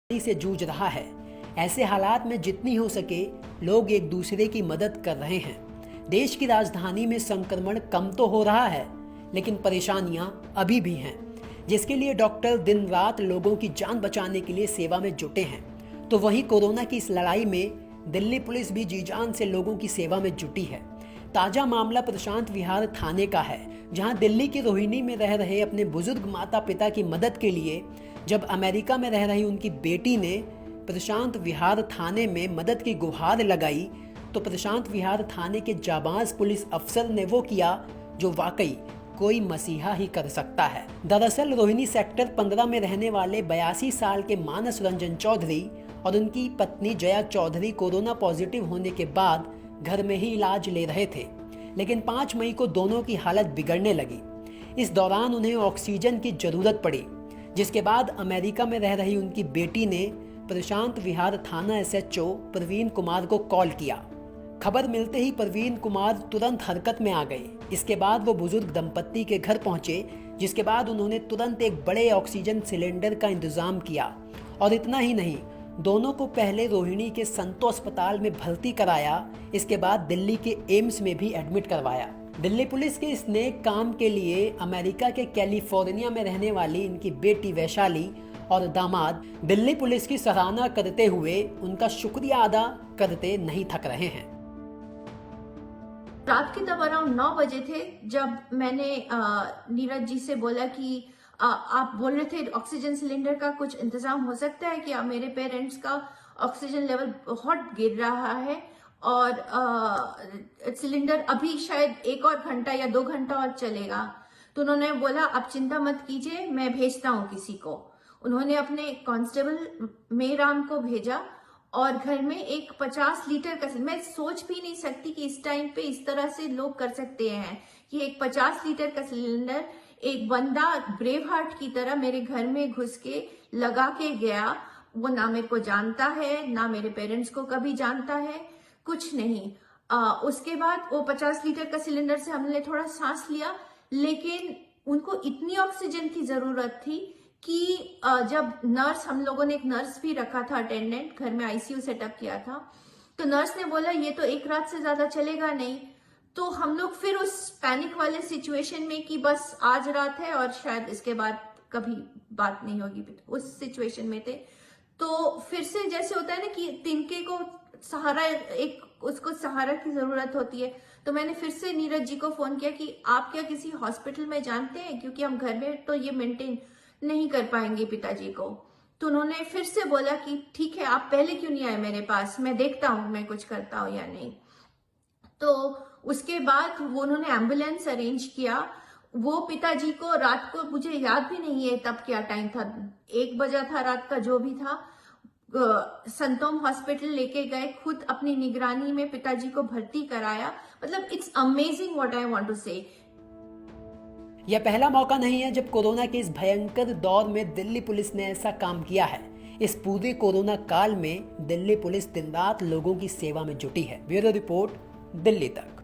से जूझ रहा है। ऐसे हालात में जितनी हो सके लोग एक दूसरे की मदद कर रहे हैं। देश की राजधानी में संक्रमण कम तो हो रहा है, लेकिन परेशानियां अभी भी हैं, जिसके लिए डॉक्टर दिन रात लोगों की जान बचाने के लिए सेवा में जुटे हैं। तो वहीं कोरोना की इस लड़ाई में दिल्ली पुलिस भी जी जान से लोगों की सेवा में जुटी है। ताजा मामला प्रशांत विहार थाने का है, जहां दिल्ली की रोहिणी में रह रहे अपने बुजुर्ग माता पिता की मदद के लिए जब अमेरिका में रह रही उनकी बेटी ने प्रशांत विहार थाने में मदद की गुहार लगाई, तो प्रशांत विहार थाने के जाबाज पुलिस अफसर ने वो किया जो वाकई कोई मसीहा ही कर सकता है। दरअसल रोहिणी सेक्टर 15 में रहने वाले 82 साल के मानस रंजन चौधरी और उनकी पत्नी जया चौधरी कोरोना पॉजिटिव होने के बाद घर में ही इलाज ले रहे थे, लेकिन 5 मई को दोनों की हालत बिगड़ने लगी। इस दौरान उन्हें ऑक्सीजन की जरूरत पड़ी, जिसके बाद अमेरिका में रह रही उनकी बेटी ने प्रशांत विहार थाना एसएचओ प्रवीण कुमार को कॉल किया। खबर मिलते ही प्रवीण कुमार तुरंत हरकत में आ गए। इसके बाद वो बुजुर्ग दंपत्ति के घर पहुंचे, जिसके बाद उन्होंने तुरंत एक बड़े ऑक्सीजन सिलेंडर का इंतजाम किया। और इतना ही नहीं, दोनों को पहले रोहिणी के संतो अस्पताल में भर्ती कराया, इसके बाद दिल्ली के एम्स में भी एडमिट करवाया। दिल्ली पुलिस के इस नेक काम के लिए अमेरिका के कैलिफोर्निया में रहने वाली इनकी बेटी वैशाली और दामाद दिल्ली पुलिस की सराहना करते हुए उनका शुक्रिया अदा करते नहीं थक रहे हैं। रात के तब अराउंड 9 बजे थे जब मैंने नीरज जी से बोला कि आप बोल रहे थे ऑक्सीजन सिलेंडर का कुछ इंतजाम हो सकता है कि मेरे पेरेंट्स का ऑक्सीजन लेवल बहुत गिर रहा है और सिलेंडर अभी शायद 1 और घंटा या 2 घंटा और चलेगा। तो उन्होंने बोला आप चिंता मत कीजिए, मैं भेजता हूँ किसी को। उन्होंने अपने कांस्टेबल मेराम को भेजा और घर में एक 50 लीटर का, मैं सोच भी नहीं सकती कि इस टाइम पे इस तरह से लोग कर सकते हैं कि एक 50 लीटर का सिलेंडर एक बंदा ब्रेव हार्ट की तरह मेरे घर में घुस के लगा के गया। वो ना मेरे को जानता है, ना मेरे पेरेंट्स को कभी जानता है, कुछ नहीं। उसके बाद वो 50 लीटर का सिलेंडर से हमने थोड़ा सांस लिया, लेकिन उनको इतनी ऑक्सीजन की जरूरत थी कि जब नर्स, हम लोगों ने एक नर्स भी रखा था, अटेंडेंट, घर में आईसीयू सेटअप किया था, तो नर्स ने बोला ये तो एक रात से ज्यादा चलेगा नहीं। तो हम लोग फिर उस पैनिक वाले सिचुएशन में कि बस आज रात है और शायद इसके बाद कभी बात नहीं होगी, उस सिचुएशन में थे। तो फिर से जैसे होता है ना कि तिनके को सहारा, एक उसको सहारा की जरूरत होती है, तो मैंने फिर से नीरज जी को फोन किया कि आप क्या किसी हॉस्पिटल में जानते हैं, क्योंकि हम घर में तो ये मेंटेन नहीं कर पाएंगे पिताजी को। तो उन्होंने फिर से बोला कि ठीक है, आप पहले क्यों नहीं आए मेरे पास, मैं देखता हूं मैं कुछ करता हूं या नहीं। तो उसके बाद वो उन्होंने एम्बुलेंस अरेंज किया। वो पिताजी को रात को, मुझे याद भी नहीं है तब क्या टाइम था, 1 बजा था रात का, जो भी था, संतोम हॉस्पिटल लेके गए, खुद अपनी निगरानी में पिताजी को भर्ती कराया। मतलब it's amazing what I want to say. यह पहला मौका नहीं है जब कोरोना के इस भयंकर दौर में दिल्ली पुलिस ने ऐसा काम किया है। इस पूरे कोरोना काल में दिल्ली पुलिस दिन रात लोगों की सेवा में जुटी है। ब्यूरो रिपोर्ट, दिल्ली तक।